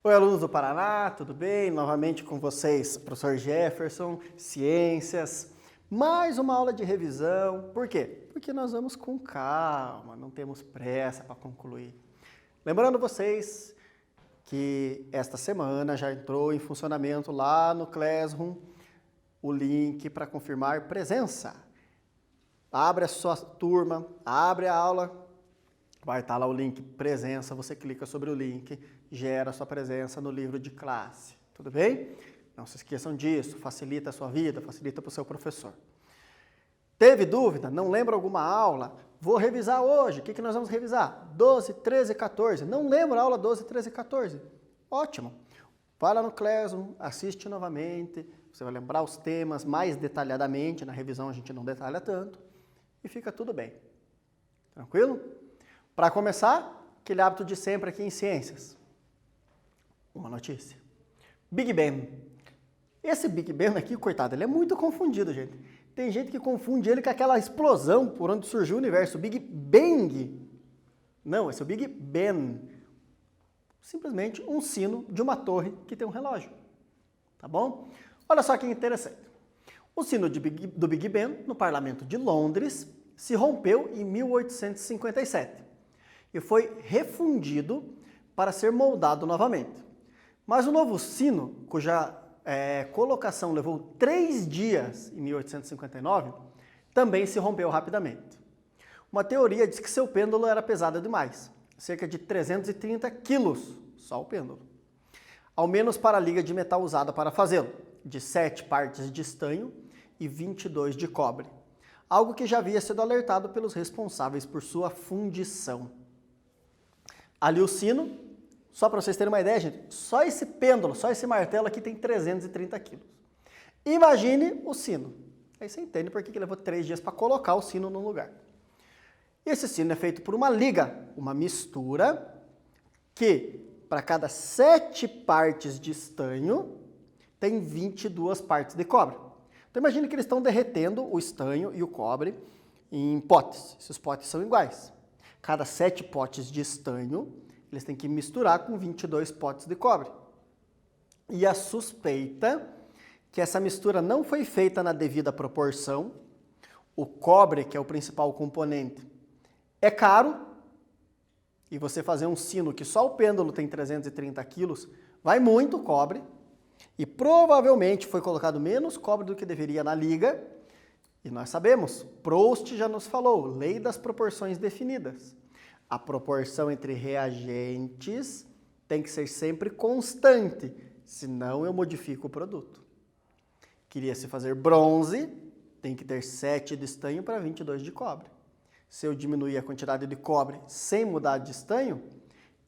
Oi, alunos do Paraná, tudo bem? Novamente com vocês, professor Jefferson, Ciências. Mais uma aula de revisão. Por quê? Porque nós vamos com calma, não temos pressa para concluir. Lembrando vocês que esta semana já entrou em funcionamento lá no Classroom o link para confirmar presença. Abre a sua turma, abre a aula, vai estar lá o link presença, você clica sobre o link, gera a sua presença no livro de classe, tudo bem? Não se esqueçam disso, facilita a sua vida, facilita para o seu professor. Teve dúvida? Não lembra alguma aula? Vou revisar hoje, o que nós vamos revisar? 12, 13, 14, não lembra a aula 12, 13 e 14? Ótimo, vai lá no Classroom, assiste novamente, você vai lembrar os temas mais detalhadamente, na revisão a gente não detalha tanto, e fica tudo bem, tranquilo? Para começar, aquele hábito de sempre aqui em Ciências. Uma notícia. Big Bang. Esse Big Bang aqui, coitado, ele é muito confundido, gente. Tem gente que confunde ele com aquela explosão por onde surgiu o universo, Big Bang. Não, esse é o Big Ben. Simplesmente um sino de uma torre que tem um relógio. Tá bom? Olha só que interessante. O sino do Big Ben, no Parlamento de Londres, se rompeu em 1857 e foi refundido para ser moldado novamente. Mas o novo sino, cuja colocação levou 3 dias em 1859, também se rompeu rapidamente. Uma teoria diz que seu pêndulo era pesado demais, cerca de 330 quilos, só o pêndulo. Ao menos para a liga de metal usada para fazê-lo, de 7 partes de estanho e 22 de cobre. Algo que já havia sido alertado pelos responsáveis por sua fundição. Ali o sino, só para vocês terem uma ideia, gente, só esse pêndulo, só esse martelo aqui tem 330 quilos. Imagine o sino. Aí você entende por que levou 3 dias para colocar o sino no lugar. Esse sino é feito por uma liga, uma mistura, que para cada 7 partes de estanho tem 22 partes de cobre. Então imagine que eles estão derretendo o estanho e o cobre em potes. Esses potes são iguais. Cada 7 potes de estanho, eles têm que misturar com 22 potes de cobre. E a suspeita que essa mistura não foi feita na devida proporção, o cobre, que é o principal componente, é caro, e você fazer um sino que só o pêndulo tem 330 quilos, vai muito cobre, e provavelmente foi colocado menos cobre do que deveria na liga, e nós sabemos, Proust já nos falou, lei das proporções definidas. A proporção entre reagentes tem que ser sempre constante, senão eu modifico o produto. Queria se fazer bronze, tem que ter 7 de estanho para 22 de cobre. Se eu diminuir a quantidade de cobre sem mudar de estanho,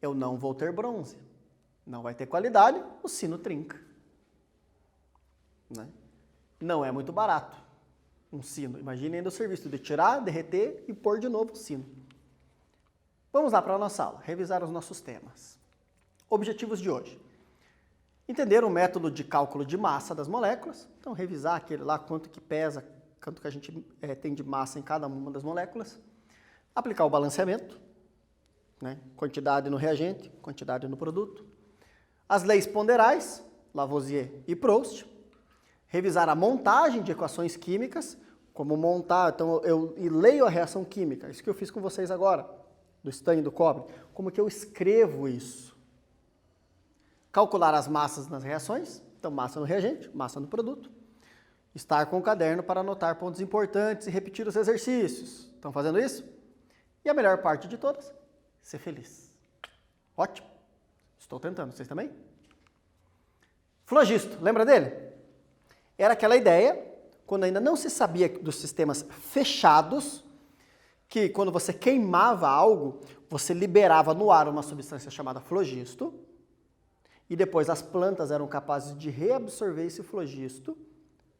eu não vou ter bronze. Não vai ter qualidade, o sino trinca. Né? Não é muito barato um sino. Imagine ainda o serviço de tirar, derreter e pôr de novo o sino. Vamos lá para a nossa aula, revisar os nossos temas. Objetivos de hoje. Entender o método de cálculo de massa das moléculas. Então, revisar aquele lá, quanto que pesa, quanto que a gente tem de massa em cada uma das moléculas. Aplicar o balanceamento, né? Quantidade no reagente, quantidade no produto. As leis ponderais, Lavoisier e Proust. Revisar a montagem de equações químicas, como montar, então eu leio a reação química, isso que eu fiz com vocês agora, do estanho e do cobre, como que eu escrevo isso? Calcular as massas nas reações, então massa no reagente, massa no produto. Estar com o caderno para anotar pontos importantes e repetir os exercícios. Estão fazendo isso? E a melhor parte de todas, ser feliz. Ótimo. Estou tentando, vocês também? Flogisto, lembra dele? Era aquela ideia, quando ainda não se sabia dos sistemas fechados, que quando você queimava algo, você liberava no ar uma substância chamada flogisto, e depois as plantas eram capazes de reabsorver esse flogisto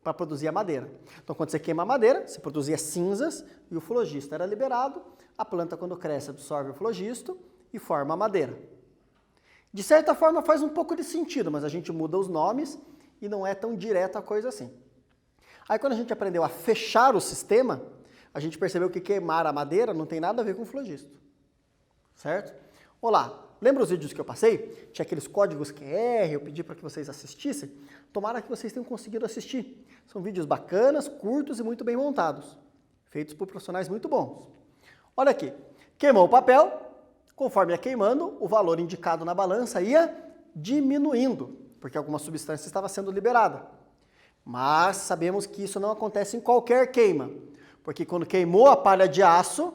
para produzir a madeira. Então, quando você queima a madeira, você produzia cinzas e o flogisto era liberado, a planta, quando cresce, absorve o flogisto e forma a madeira. De certa forma, faz um pouco de sentido, mas a gente muda os nomes e não é tão direta a coisa assim. Aí, quando a gente aprendeu a fechar o sistema, a gente percebeu que queimar a madeira não tem nada a ver com flogisto, certo? Olá, lembra os vídeos que eu passei? Tinha aqueles códigos QR, eu pedi para que vocês assistissem. Tomara que vocês tenham conseguido assistir. São vídeos bacanas, curtos e muito bem montados, feitos por profissionais muito bons. Olha aqui, queimou o papel, conforme ia queimando, o valor indicado na balança ia diminuindo, porque alguma substância estava sendo liberada. Mas sabemos que isso não acontece em qualquer queima, porque quando queimou a palha de aço,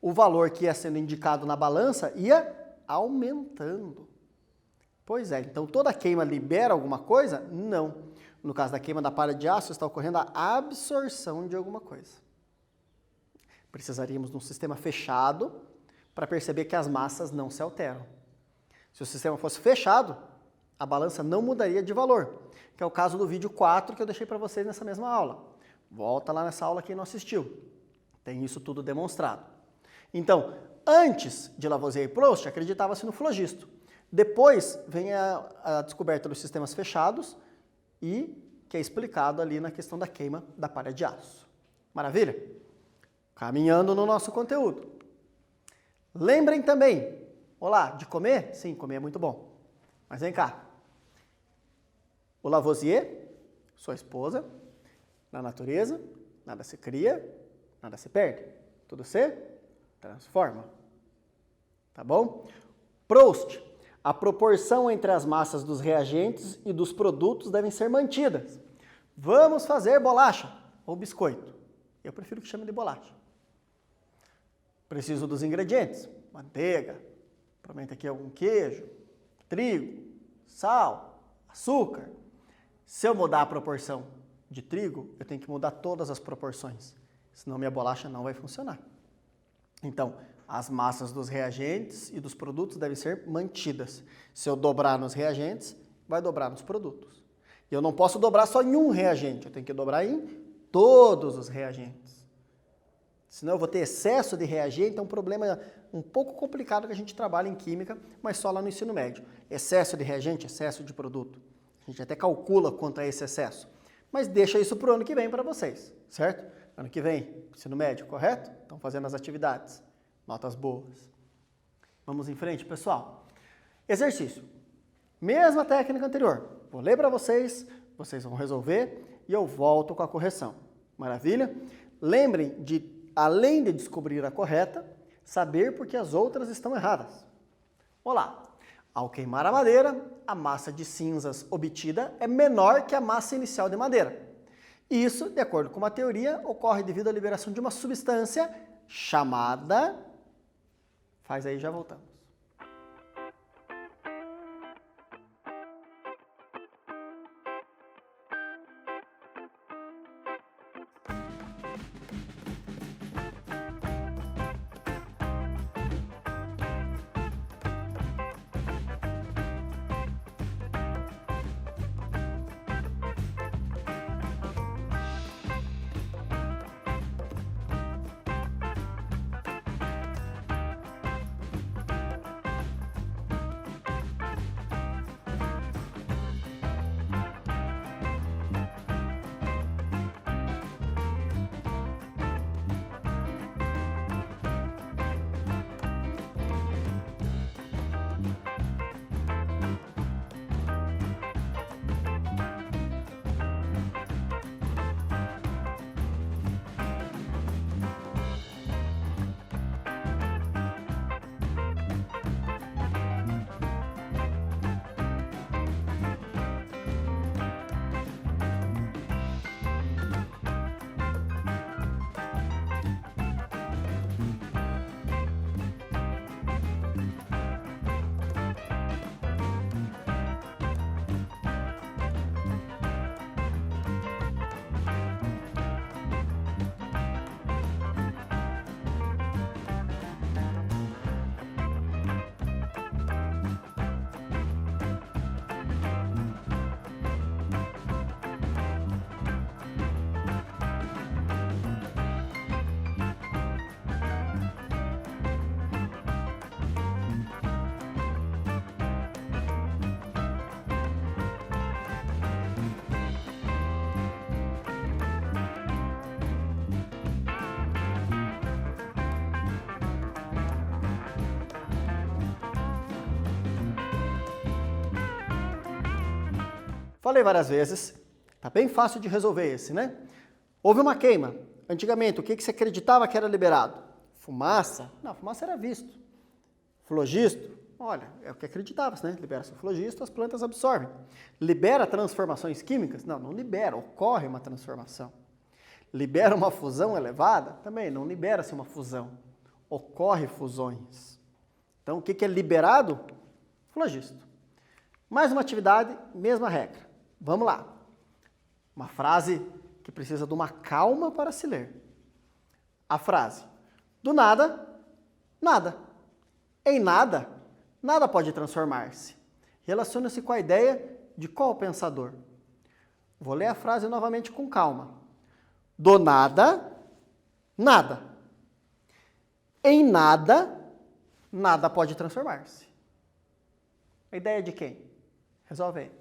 o valor que ia sendo indicado na balança ia aumentando. Pois é, então toda queima libera alguma coisa? Não. No caso da queima da palha de aço, está ocorrendo a absorção de alguma coisa. Precisaríamos de um sistema fechado para perceber que as massas não se alteram. Se o sistema fosse fechado, a balança não mudaria de valor, que é o caso do vídeo 4 que eu deixei para vocês nessa mesma aula. Volta lá nessa aula quem não assistiu. Tem isso tudo demonstrado. Então, antes de Lavoisier e Proust, acreditava-se no flogisto. Depois vem a descoberta dos sistemas fechados e que é explicado ali na questão da queima da palha de aço. Maravilha? Caminhando no nosso conteúdo. Lembrem também, olá, de comer? Sim, comer é muito bom. Mas vem cá. O Lavoisier, sua esposa, na natureza, nada se cria, nada se perde. Tudo se transforma. Tá bom? Proust, a proporção entre as massas dos reagentes e dos produtos devem ser mantidas. Vamos fazer bolacha ou biscoito. Eu prefiro que chame de bolacha. Preciso dos ingredientes. Manteiga, provavelmente aqui algum queijo, trigo, sal, açúcar. Se eu mudar a proporção de trigo, eu tenho que mudar todas as proporções, senão minha bolacha não vai funcionar. Então, as massas dos reagentes e dos produtos devem ser mantidas. Se eu dobrar nos reagentes, vai dobrar nos produtos. E eu não posso dobrar só em um reagente, eu tenho que dobrar em todos os reagentes. Senão eu vou ter excesso de reagente, é um problema um pouco complicado que a gente trabalha em química, mas só lá no ensino médio. Excesso de reagente, excesso de produto. A gente até calcula quanto é esse excesso. Mas deixa isso para o ano que vem para vocês, certo? Ano que vem, ensino médio, correto? Estão fazendo as atividades. Notas boas. Vamos em frente, pessoal. Exercício. Mesma técnica anterior. Vou ler para vocês, vocês vão resolver e eu volto com a correção. Maravilha? Lembrem de, além de descobrir a correta, saber por que as outras estão erradas. Olá! Ao queimar a madeira, a massa de cinzas obtida é menor que a massa inicial de madeira. Isso, de acordo com uma teoria, ocorre devido à liberação de uma substância chamada... Faz aí, já voltamos. Falei várias vezes, tá bem fácil de resolver esse, né? Houve uma queima. Antigamente, o que você acreditava que era liberado? Fumaça? Não, fumaça era visto. Flogisto? Olha, é o que acreditava, né? Libera-se o flogisto, as plantas absorvem. Libera transformações químicas? Não, não libera, ocorre uma transformação. Libera uma fusão elevada? Também, não libera-se uma fusão. Ocorre fusões. Então, o que é liberado? Flogisto. Mais uma atividade, mesma regra. Vamos lá. Uma frase que precisa de uma calma para se ler. A frase: do nada, nada. Em nada, nada pode transformar-se. Relaciona-se com a ideia de qual pensador? Vou ler a frase novamente com calma. Do nada, nada. Em nada, nada pode transformar-se. A ideia de quem? Resolve aí.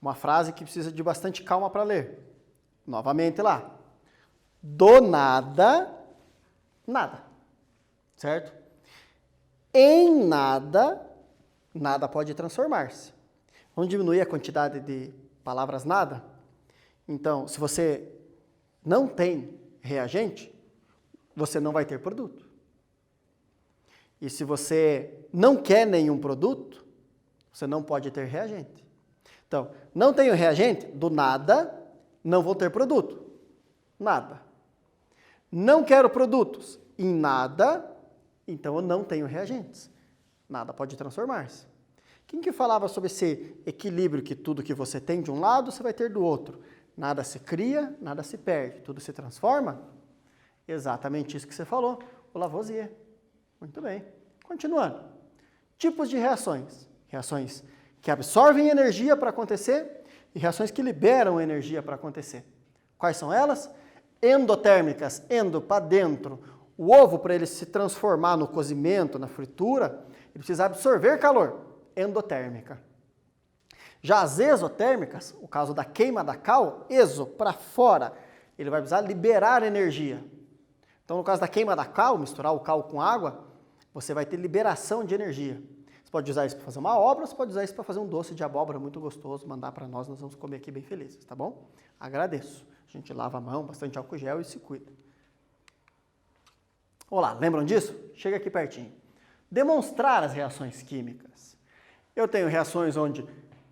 Uma frase que precisa de bastante calma para ler. Novamente lá. Do nada, nada. Certo? Em nada, nada pode transformar-se. Vamos diminuir a quantidade de palavras nada? Então, se você não tem reagente, você não vai ter produto. E se você não quer nenhum produto, você não pode ter reagente. Então, não tenho reagente, do nada, não vou ter produto. Nada. Não quero produtos, em nada, então eu não tenho reagentes. Nada pode transformar-se. Quem que falava sobre esse equilíbrio que tudo que você tem de um lado, você vai ter do outro? Nada se cria, nada se perde, tudo se transforma? Exatamente isso que você falou, o Lavoisier. Muito bem. Continuando. Tipos de reações. Reações que absorvem energia para acontecer e reações que liberam energia para acontecer. Quais são elas? Endotérmicas, endo, para dentro. O ovo, para ele se transformar no cozimento, na fritura, ele precisa absorver calor, endotérmica. Já as exotérmicas, o caso da queima da cal, exo, para fora, ele vai precisar liberar energia. Então, no caso da queima da cal, misturar o cal com água, você vai ter liberação de energia. Você pode usar isso para fazer uma obra, você pode usar isso para fazer um doce de abóbora muito gostoso, mandar para nós vamos comer aqui bem felizes, tá bom? Agradeço. A gente lava a mão, bastante álcool gel e se cuida. Olá, lembram disso? Chega aqui pertinho. Demonstrar as reações químicas. Eu tenho reações onde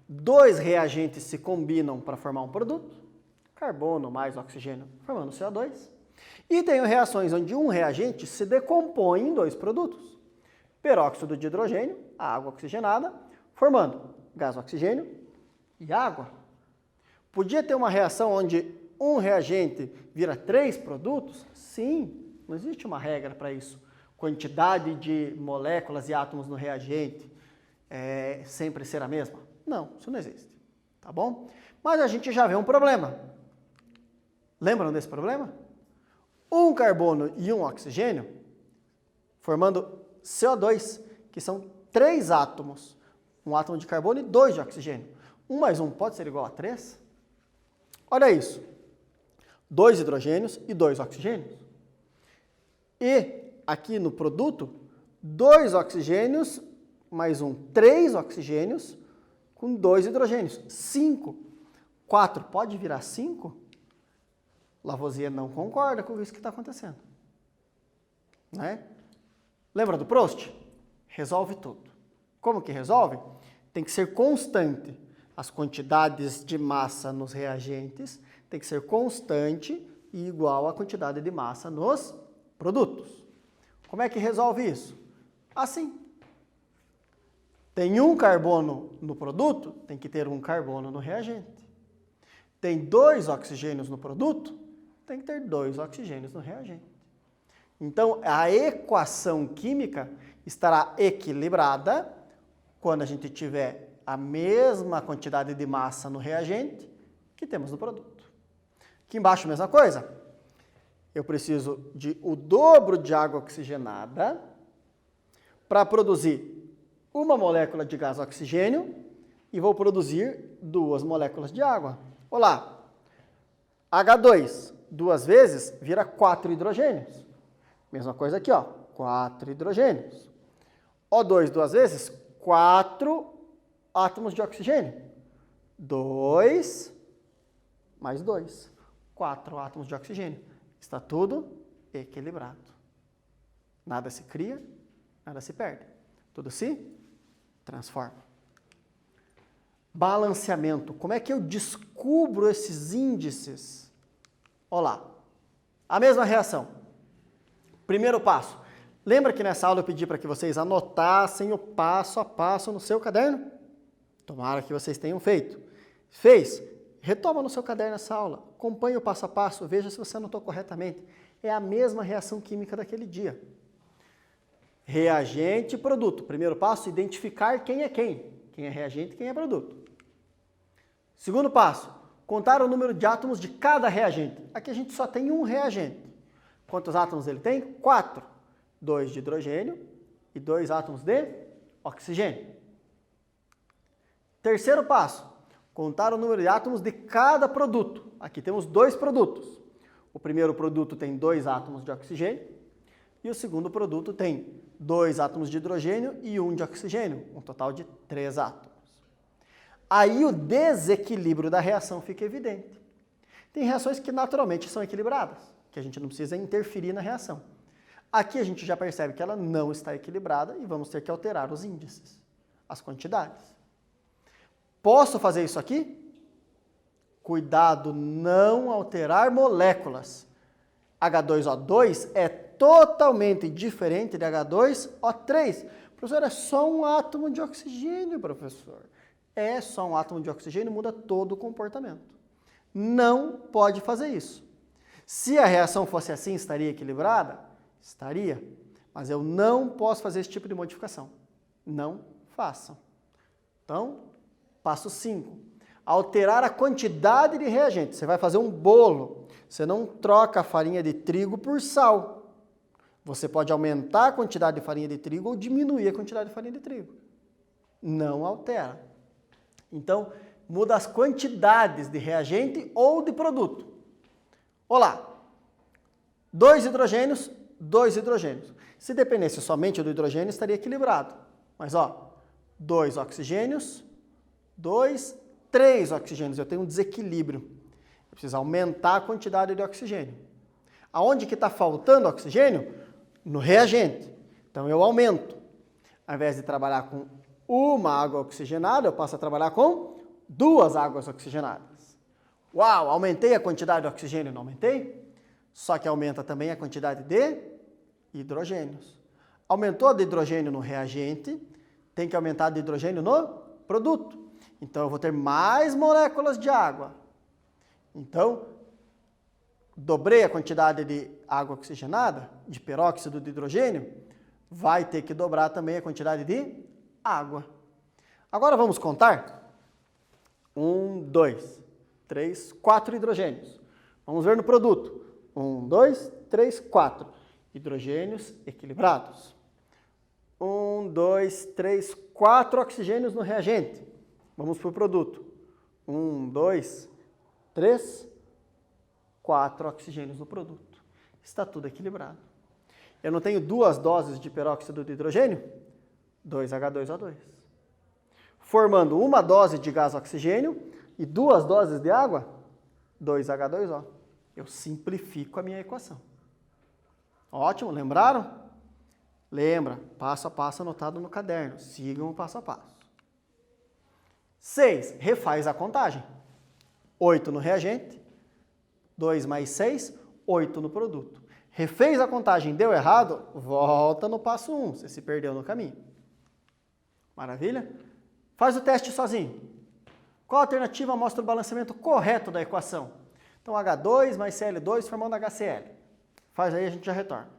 dois reagentes se combinam para formar um produto, carbono mais oxigênio formando CO2, e tenho reações onde um reagente se decompõe em dois produtos, peróxido de hidrogênio, a água oxigenada, formando gás oxigênio e água. Podia ter uma reação onde um reagente vira 3 produtos? Sim, não existe uma regra para isso. Quantidade de moléculas e átomos no reagente sempre ser a mesma? Não, isso não existe, tá bom? Mas a gente já vê um problema. Lembram desse problema? Um carbono e um oxigênio formando CO2, que são 3 átomos. Um átomo de carbono e 2 de oxigênio. 1 mais 1 pode ser igual a 3? Olha isso. 2 hidrogênios e 2 oxigênios. E aqui no produto, 2 oxigênios mais 3 oxigênios com 2 hidrogênios. 5. 4 pode virar 5? Lavoisier não concorda com isso que está acontecendo. Né? Lembra do Proust? Resolve tudo. Como que resolve? Tem que ser constante. As quantidades de massa nos reagentes tem que ser constante e igual à quantidade de massa nos produtos. Como é que resolve isso? Assim. Tem um carbono no produto, tem que ter um carbono no reagente. Tem 2 oxigênios no produto, tem que ter 2 oxigênios no reagente. Então, a equação química estará equilibrada quando a gente tiver a mesma quantidade de massa no reagente que temos no produto. Aqui embaixo, a mesma coisa. Eu preciso de o dobro de água oxigenada para produzir uma molécula de gás oxigênio e vou produzir 2 moléculas de água. Olá, H2, 2 vezes, vira 4 hidrogênios. Mesma coisa aqui, ó, 4 hidrogênios. O2, 2 vezes, 4 átomos de oxigênio. 2 mais 2. 4 átomos de oxigênio. Está tudo equilibrado. Nada se cria, nada se perde. Tudo se transforma. Balanceamento. Como é que eu descubro esses índices? Olha lá. A mesma reação. Primeiro passo. Lembra que nessa aula eu pedi para que vocês anotassem o passo a passo no seu caderno? Tomara que vocês tenham feito. Fez? Retoma no seu caderno essa aula. Acompanhe o passo a passo, veja se você anotou corretamente. É a mesma reação química daquele dia. Reagente e produto. Primeiro passo, identificar quem é quem. Quem é reagente e quem é produto. Segundo passo, contar o número de átomos de cada reagente. Aqui a gente só tem um reagente. Quantos átomos ele tem? 4. 2 de hidrogênio e 2 átomos de oxigênio. Terceiro passo, contar o número de átomos de cada produto. Aqui temos 2 produtos. O primeiro produto tem 2 átomos de oxigênio e o segundo produto tem 2 átomos de hidrogênio e 1 de oxigênio, um total de 3 átomos. Aí o desequilíbrio da reação fica evidente. Tem reações que naturalmente são equilibradas, que a gente não precisa interferir na reação. Aqui a gente já percebe que ela não está equilibrada e vamos ter que alterar os índices, as quantidades. Posso fazer isso aqui? Cuidado, não alterar moléculas. H2O2 é totalmente diferente de H2O3. Professor, é só um átomo de oxigênio, professor. É só um átomo de oxigênio, muda todo o comportamento. Não pode fazer isso. Se a reação fosse assim, estaria equilibrada? Estaria. Mas eu não posso fazer esse tipo de modificação. Não façam. Então, passo 5. Alterar a quantidade de reagente. Você vai fazer um bolo. Você não troca a farinha de trigo por sal. Você pode aumentar a quantidade de farinha de trigo ou diminuir a quantidade de farinha de trigo. Não altera. Então, muda as quantidades de reagente ou de produto. Olá, 2 hidrogênios, 2 hidrogênios. Se dependesse somente do hidrogênio, estaria equilibrado. Mas, ó, 2 oxigênios, 2, 3 oxigênios. Eu tenho um desequilíbrio. Eu preciso aumentar a quantidade de oxigênio. Aonde que está faltando oxigênio? No reagente. Então, eu aumento. Ao invés de trabalhar com uma água oxigenada, eu passo a trabalhar com 2 águas oxigenadas. Uau, aumentei a quantidade de oxigênio? Não aumentei? Só que aumenta também a quantidade de hidrogênios. Aumentou a de hidrogênio no reagente, tem que aumentar a de hidrogênio no produto. Então, eu vou ter mais moléculas de água. Então, dobrei a quantidade de água oxigenada, de peróxido de hidrogênio, vai ter que dobrar também a quantidade de água. Agora vamos contar? 1, 2, 3, 4 hidrogênios. Vamos ver no produto. 1, 2, 3, 4. Hidrogênios equilibrados. 1, 2, 3, 4 oxigênios no reagente. Vamos para o produto. 1, 2, 3, 4 oxigênios no produto. Está tudo equilibrado. Eu não tenho 2 doses de peróxido de hidrogênio? 2H2O2. Formando uma dose de gás oxigênio e 2 doses de água? 2H2O. Eu simplifico a minha equação. Ótimo, lembraram? Lembra, passo a passo anotado no caderno. Sigam o passo a passo. 6, refaz a contagem. 8 no reagente, 2 mais 6, 8 no produto. Refez a contagem, deu errado, volta no passo 1, você se perdeu no caminho. Maravilha? Faz o teste sozinho. Qual alternativa mostra o balanceamento correto da equação? Então, H2 mais Cl2 formando HCl. Faz aí, a gente já retorna.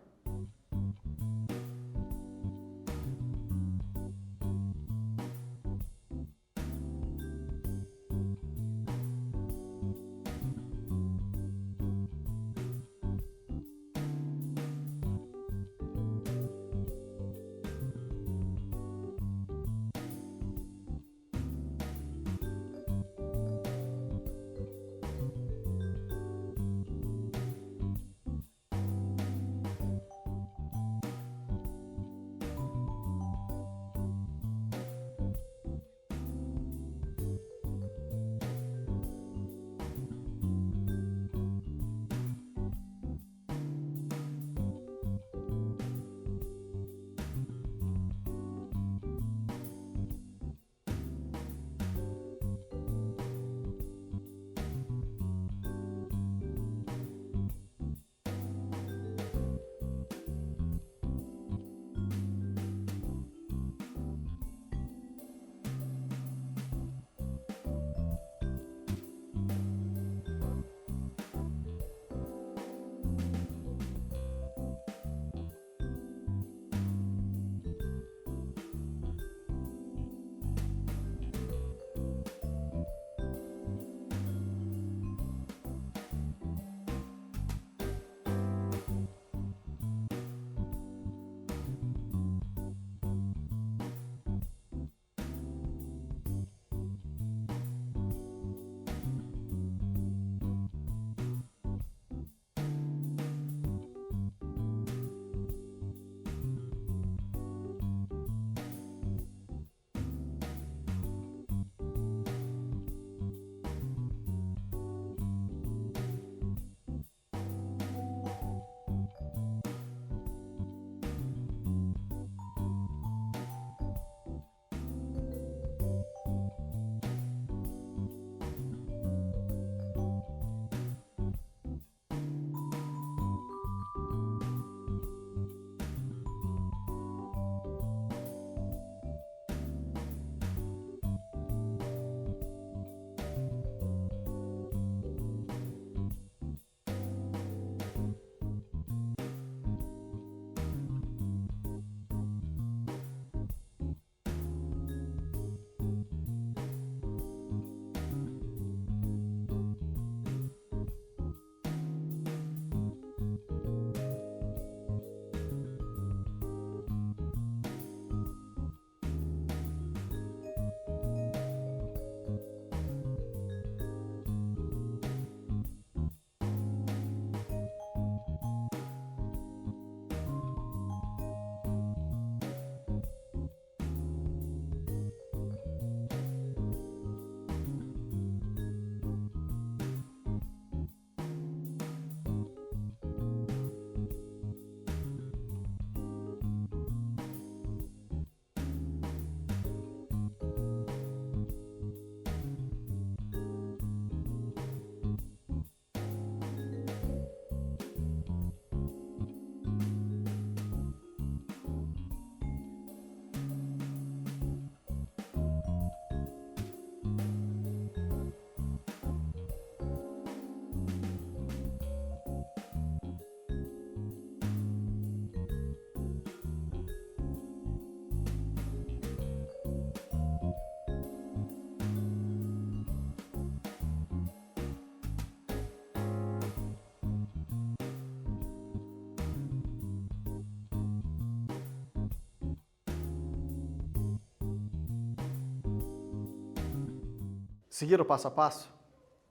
Seguir o passo a passo?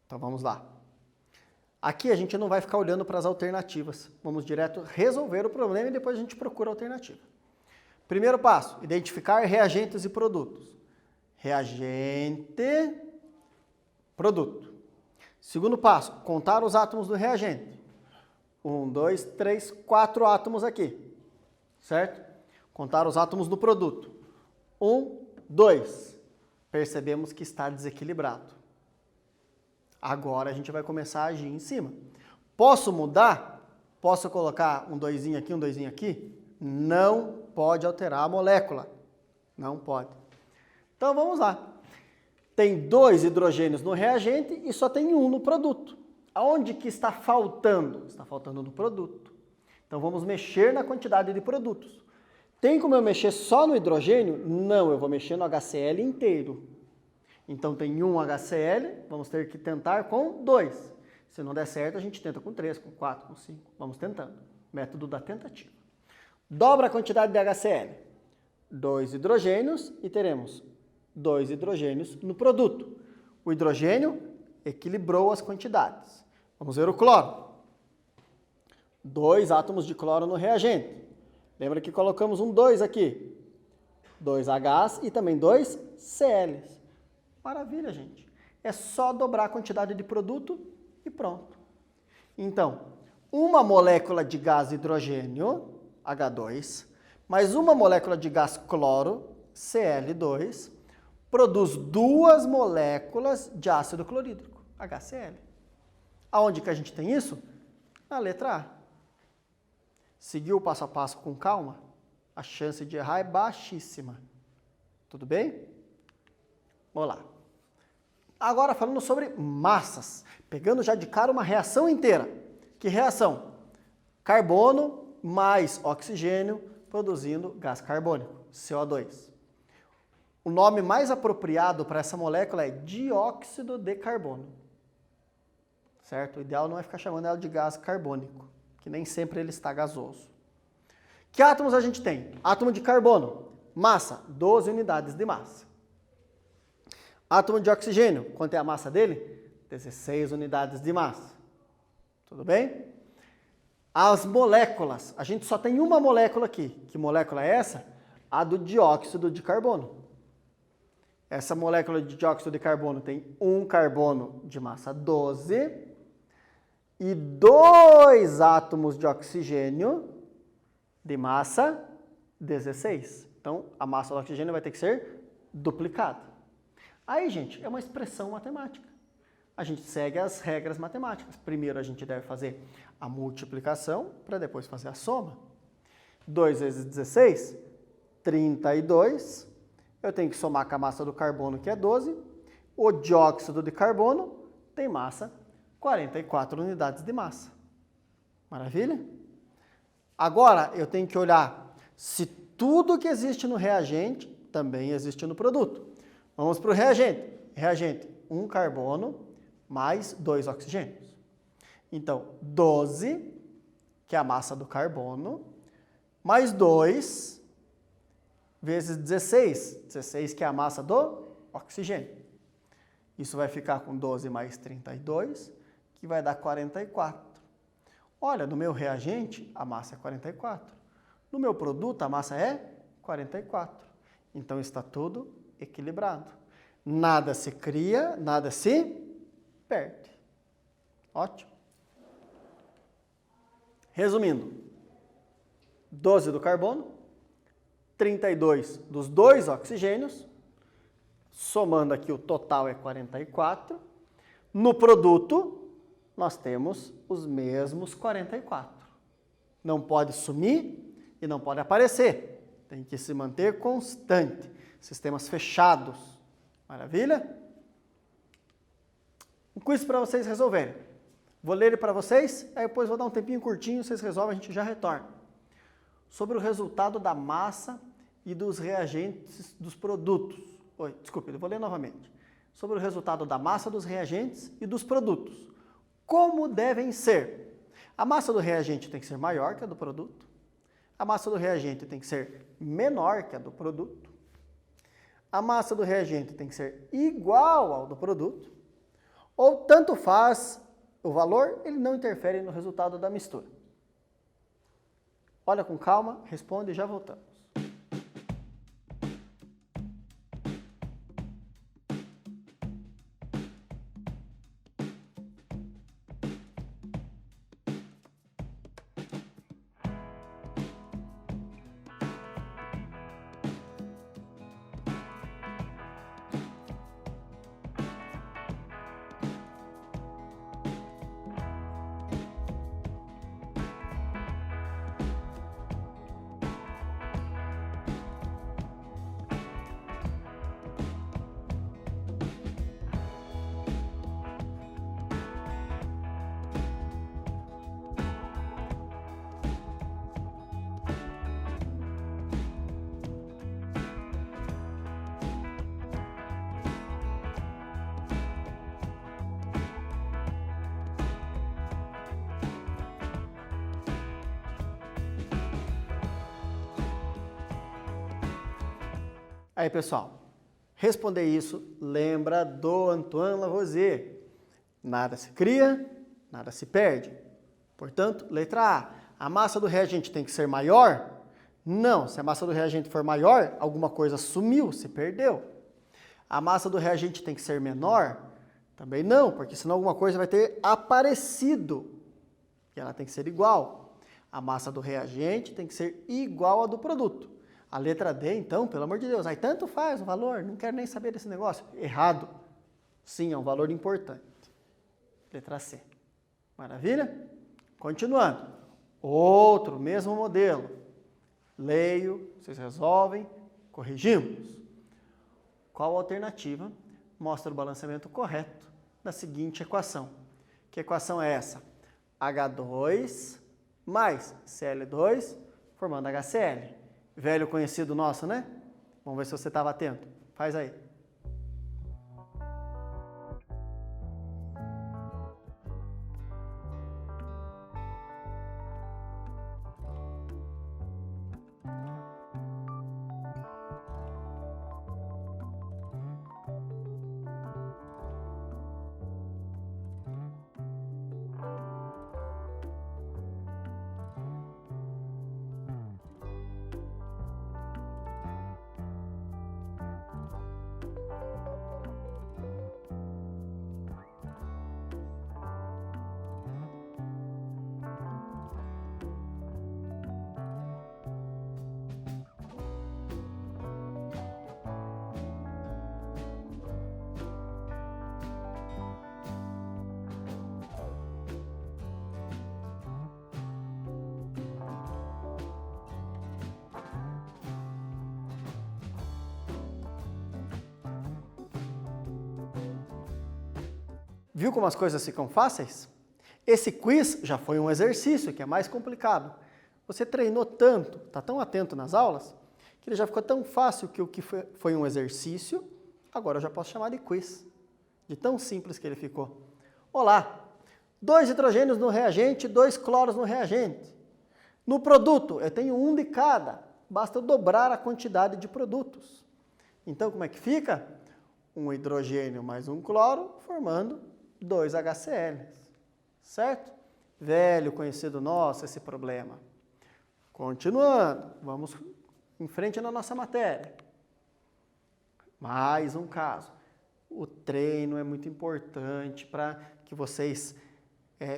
Então vamos lá. Aqui a gente não vai ficar olhando para as alternativas. Vamos direto resolver o problema e depois a gente procura a alternativa. Primeiro passo, identificar reagentes e produtos. Reagente, produto. Segundo passo, contar os átomos do reagente. 1, 2, 3, 4 átomos aqui, certo? Contar os átomos do produto. 1, 2. Percebemos que está desequilibrado. Agora a gente vai começar a agir em cima. Posso mudar? Posso colocar um 2 aqui, um 2 aqui? Não pode alterar a molécula. Não pode. Então vamos lá. Tem 2 hidrogênios no reagente e só tem 1 no produto. Aonde que está faltando? Está faltando no produto. Então vamos mexer na quantidade de produtos. Tem como eu mexer só no hidrogênio? Não, eu vou mexer no HCl inteiro. Então tem 1 HCl, vamos ter que tentar com 2. Se não der certo, a gente tenta com 3, com 4, com 5. Vamos tentando. Método da tentativa. Dobra a quantidade de HCl. 2 hidrogênios e teremos 2 hidrogênios no produto. O hidrogênio equilibrou as quantidades. Vamos ver o cloro. 2 átomos de cloro no reagente. Lembra que colocamos um 2 aqui. 2 Hs e também 2 Cls. Maravilha, gente. É só dobrar a quantidade de produto e pronto. Então, uma molécula de gás hidrogênio, H2, mais uma molécula de gás cloro, Cl2, produz 2 moléculas de ácido clorídrico, HCl. Aonde que a gente tem isso? Na letra A. Seguiu o passo a passo com calma? A chance de errar é baixíssima. Tudo bem? Vamos lá. Agora falando sobre massas. Pegando já de cara uma reação inteira. Que reação? Carbono mais oxigênio produzindo gás carbônico, CO2. O nome mais apropriado para essa molécula é dióxido de carbono. Certo? O ideal não é ficar chamando ela de gás carbônico, que nem sempre ele está gasoso. Que átomos a gente tem? Átomo de carbono, massa, 12 unidades de massa. Átomo de oxigênio, quanto é a massa dele? 16 unidades de massa. Tudo bem? As moléculas, a gente só tem uma molécula aqui. Que molécula é essa? A do dióxido de carbono. Essa molécula de dióxido de carbono tem um carbono de massa 12 e 2 átomos de oxigênio de massa 16. Então, a massa do oxigênio vai ter que ser duplicada. Aí, gente, é uma expressão matemática. A gente segue as regras matemáticas. Primeiro a gente deve fazer a multiplicação para depois fazer a soma. 2 vezes 16, 32. Eu tenho que somar com a massa do carbono, que é 12. O dióxido de carbono tem massa 44 unidades de massa. Maravilha? Agora eu tenho que olhar se tudo que existe no reagente também existe no produto. Vamos para o reagente. Reagente, 1 carbono mais 2 oxigênios. Então, 12, que é a massa do carbono, mais 2 vezes 16. 16, que é a massa do oxigênio. Isso vai ficar com 12 mais 32, que vai dar 44. Olha, no meu reagente, a massa é 44. No meu produto, a massa é 44. Então, está tudo equilibrado. Nada se cria, nada se perde. Ótimo. Resumindo, 12 do carbono, 32 dos 2 oxigênios, somando aqui o total é 44. No produto, nós temos os mesmos 44. Não pode sumir e não pode aparecer. Tem que se manter constante. Sistemas fechados. Maravilha? Um quiz para vocês resolverem. Vou ler ele para vocês, aí depois vou dar um tempinho curtinho, vocês resolvem, a gente já retorna. Sobre o resultado da massa e dos reagentes dos produtos. Desculpe, eu vou ler novamente. Sobre o resultado da massa dos reagentes e dos produtos. Como devem ser? A massa do reagente tem que ser maior que a do produto. A massa do reagente tem que ser menor que a do produto. a massa do reagente tem que ser igual ao do produto, ou tanto faz o valor, ele não interfere no resultado da mistura. Olha com calma, responde e já voltamos. Aí, pessoal, responder isso, lembra do Antoine Lavoisier. Nada se cria, nada se perde. Portanto, letra A massa do reagente tem que ser maior? Não, se a massa do reagente for maior, alguma coisa sumiu, se perdeu. A massa do reagente tem que ser menor? Também não, porque senão alguma coisa vai ter aparecido. E ela tem que ser igual. A massa do reagente tem que ser igual à do produto. A letra D, então, pelo amor de Deus, aí tanto faz o valor, não quero nem saber desse negócio. Errado. Sim, é um valor importante. Letra C. Maravilha? Continuando. Outro, mesmo modelo. Leio, vocês resolvem, corrigimos. Qual a alternativa mostra o balanceamento correto da seguinte equação? Que equação é essa? H2 mais Cl2 formando HCl. Velho conhecido nosso, né? Vamos ver se você estava atento. Faz aí. Viu como as coisas ficam fáceis? Esse quiz já foi um exercício que é mais complicado. Você treinou tanto, está tão atento nas aulas, que ele já ficou tão fácil que o que foi um exercício, agora eu já posso chamar de quiz. De tão simples que ele ficou. Olá, 2 hidrogênios no reagente, 2 cloros no reagente. No produto, eu tenho um de cada, basta eu dobrar a quantidade de produtos. Então, como é que fica? Um hidrogênio mais um cloro, formando 2 HCl, certo? Velho conhecido nosso esse problema. Continuando, vamos em frente na nossa matéria. Mais um caso. O treino é muito importante para que vocês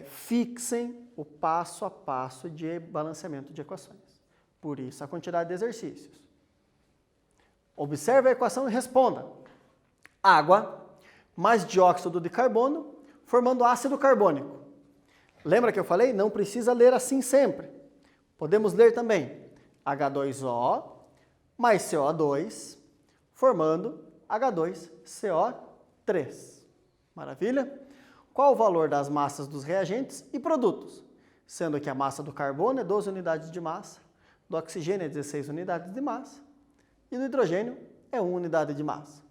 fixem o passo a passo de balanceamento de equações. Por isso, a quantidade de exercícios. Observe a equação e responda. Água mais dióxido de carbono formando ácido carbônico. Lembra que eu falei? Não precisa ler assim sempre. Podemos ler também H2O mais CO2 formando H2CO3. Maravilha? Qual o valor das massas dos reagentes e produtos? Sendo que a massa do carbono é 12 unidades de massa, do oxigênio é 16 unidades de massa e do hidrogênio é 1 unidade de massa.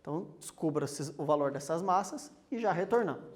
Então, descubra o valor dessas massas e já retornamos.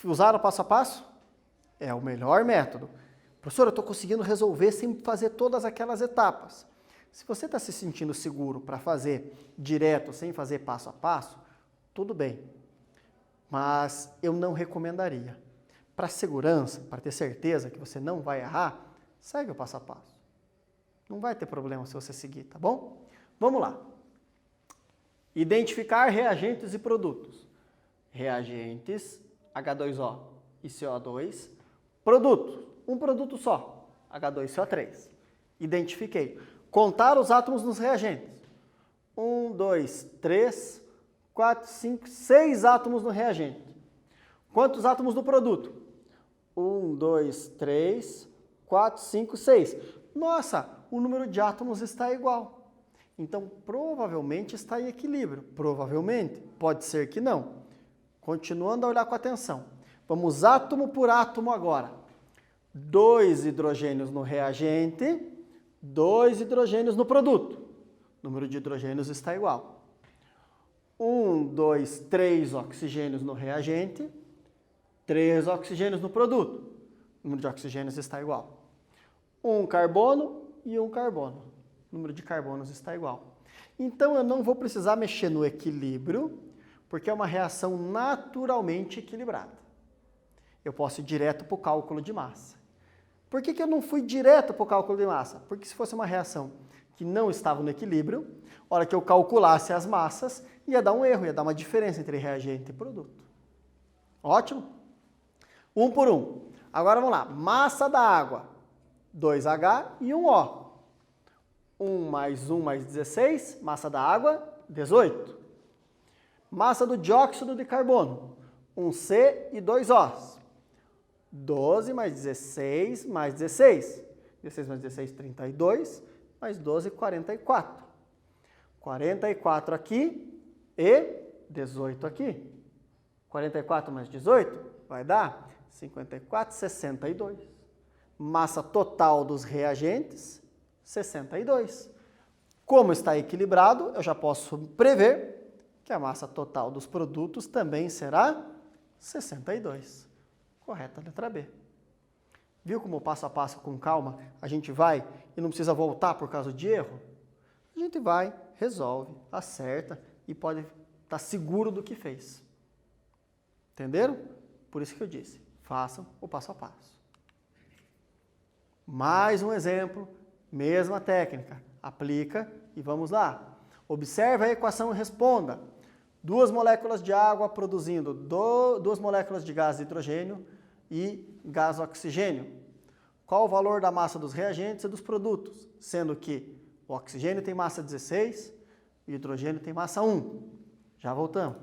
Usar o passo a passo é o melhor método. Professor, eu estou conseguindo resolver sem fazer todas aquelas etapas. Se você está se sentindo seguro para fazer direto, sem fazer passo a passo, tudo bem. Mas eu não recomendaria. Para segurança, para ter certeza que você não vai errar, segue o passo a passo. Não vai ter problema se você seguir, tá bom? Vamos lá. Identificar reagentes e produtos. Reagentes, H2O e CO2. Produto, um produto só, H2CO3. Identifiquei. Contar os átomos nos reagentes. 1, 2, 3, 4, 5, 6 átomos no reagente. Quantos átomos no produto? 1, 2, 3, 4, 5, 6. Nossa, o número de átomos está igual. Então, provavelmente está em equilíbrio. Provavelmente, pode ser que não. Continuando a olhar com atenção. Vamos átomo por átomo agora. 2 hidrogênios no reagente, 2 hidrogênios no produto. O número de hidrogênios está igual. 1, 2, 3 oxigênios no reagente, 3 oxigênios no produto. O número de oxigênios está igual. 1 carbono e 1 carbono. O número de carbonos está igual. Então, eu não vou precisar mexer no equilíbrio, porque é uma reação naturalmente equilibrada. Eu posso ir direto para o cálculo de massa. Por que eu não fui direto para o cálculo de massa? Porque se fosse uma reação que não estava no equilíbrio, a hora que eu calculasse as massas, ia dar um erro, ia dar uma diferença entre reagente e produto. Ótimo? Um por um. Agora vamos lá. Massa da água, 2H e 1O. 1 mais 1 mais 16, massa da água, 18. Massa do dióxido de carbono, 1C e 2Os. 12 mais 16 mais 16. 16 mais 16, 32. Mais 12, 44. 44 aqui e 18 aqui. 44 mais 18 vai dar 54, 62. Massa total dos reagentes, 62. Como está equilibrado, eu já posso prever que a massa total dos produtos também será 62. Correta a letra B. Viu como passo a passo, com calma, a gente vai e não precisa voltar por causa de erro? A gente vai, resolve, acerta e pode estar seguro do que fez. Entenderam? Por isso que eu disse, façam o passo a passo. Mais um exemplo, mesma técnica. Aplica e vamos lá. Observe a equação e responda. 2 moléculas de água produzindo 2 moléculas de gás de hidrogênio e gás oxigênio. Qual o valor da massa dos reagentes e dos produtos? Sendo que o oxigênio tem massa 16 e o hidrogênio tem massa 1. Já voltamos.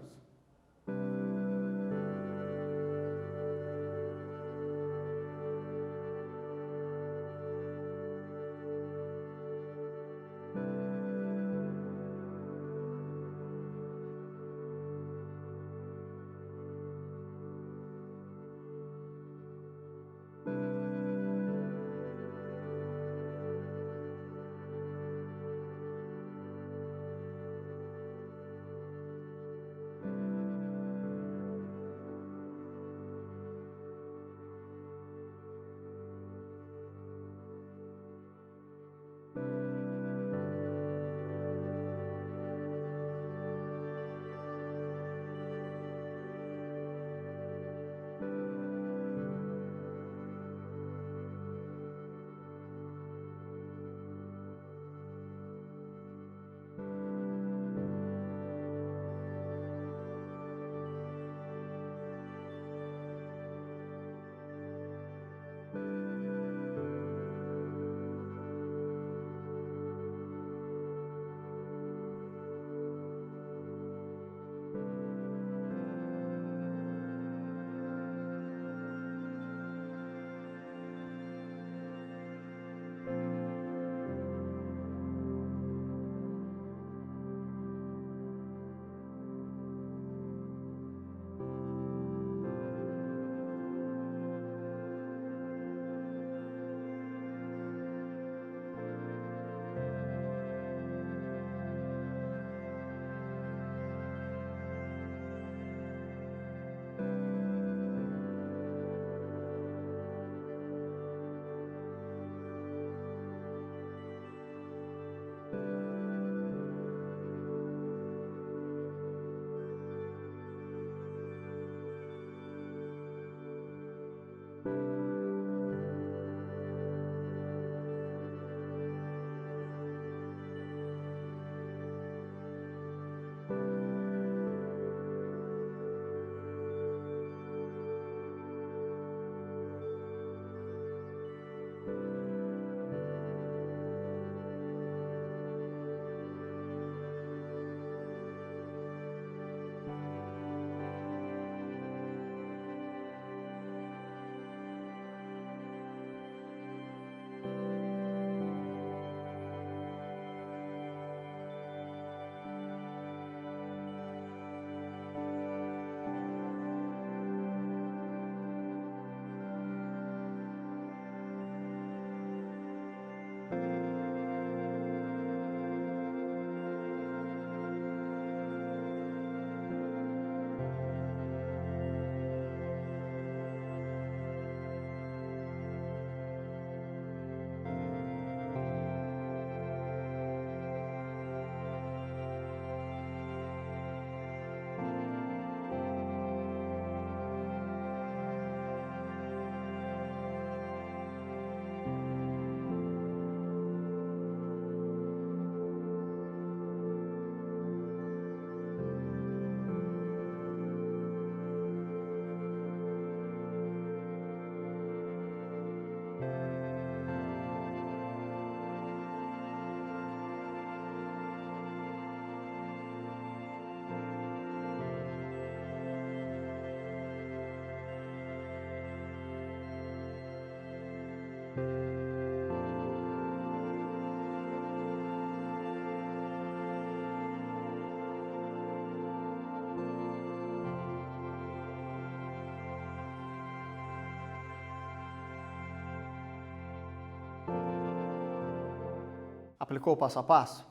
Aplicou o passo a passo?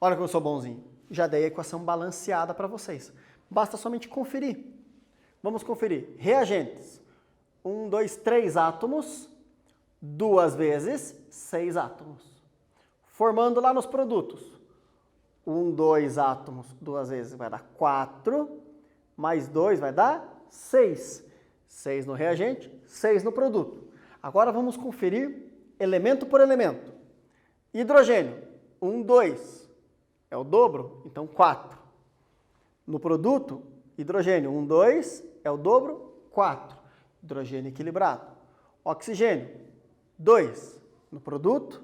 Olha que eu sou bonzinho. Já dei a equação balanceada para vocês. Basta somente conferir. Vamos conferir. Reagentes. 1, 2, 3 átomos, 2 vezes 6 átomos. Formando lá nos produtos. 1, 2 átomos, 2 vezes vai dar 4, mais 2 vai dar 6. 6 no reagente, 6 no produto. Agora vamos conferir elemento por elemento. Hidrogênio, 1, 2, é o dobro, então 4. No produto, hidrogênio, 1, 2, é o dobro, 4. Hidrogênio equilibrado. Oxigênio, 2. No produto,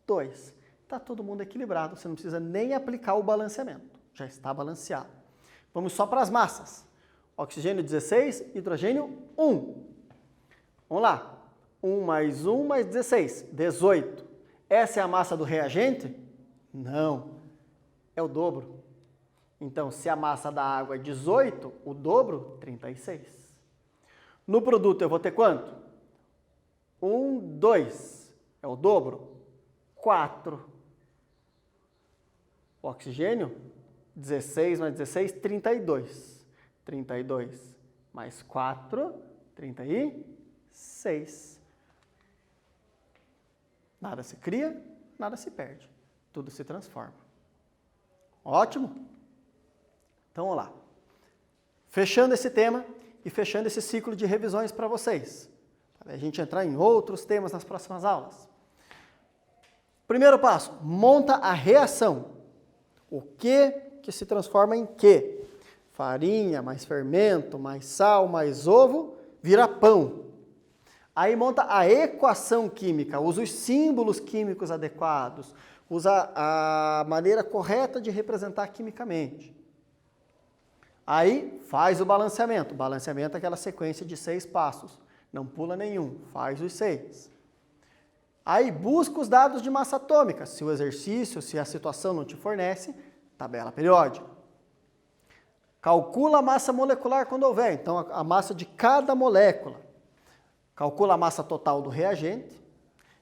2. Está todo mundo equilibrado, você não precisa nem aplicar o balanceamento. Já está balanceado. Vamos só para as massas. Oxigênio 16, hidrogênio 1. Vamos lá. 1 mais 1 mais 16, 18. Essa é a massa do reagente? Não. É o dobro. Então, se a massa da água é 18, o dobro, 36. No produto eu vou ter quanto? 1, 2. É o dobro? 4. O oxigênio, 16 mais 16, 32. 32 mais 4, 36. Nada se cria, nada se perde. Tudo se transforma. Ótimo? Então, vamos lá. Fechando esse tema e fechando esse ciclo de revisões para vocês. Para a gente entrar em outros temas nas próximas aulas. Primeiro passo, monta a reação. O que se transforma em quê? Farinha, mais fermento, mais sal, mais ovo, vira pão. Aí monta a equação química, usa os símbolos químicos adequados, usa a maneira correta de representar quimicamente. Aí faz o balanceamento. O balanceamento é aquela sequência de 6 passos. Não pula nenhum, faz os 6. Aí busca os dados de massa atômica. Se o exercício, se a situação não te fornece, tabela periódica. Calcula a massa molecular quando houver. Então, a massa de cada molécula. Calcula a massa total do reagente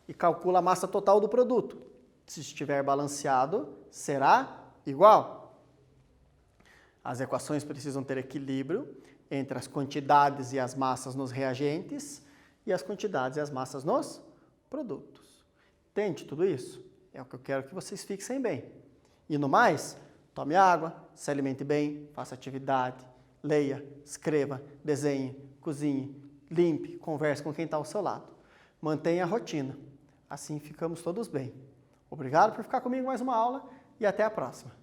e calcula a massa total do produto. Se estiver balanceado, será igual. As equações precisam ter equilíbrio entre as quantidades e as massas nos reagentes e as quantidades e as massas nos produtos. Entende tudo isso? É o que eu quero que vocês fixem bem. E no mais, tome água, se alimente bem, faça atividade, leia, escreva, desenhe, cozinhe, limpe, converse com quem está ao seu lado. Mantenha a rotina. Assim ficamos todos bem. Obrigado por ficar comigo mais uma aula e até a próxima.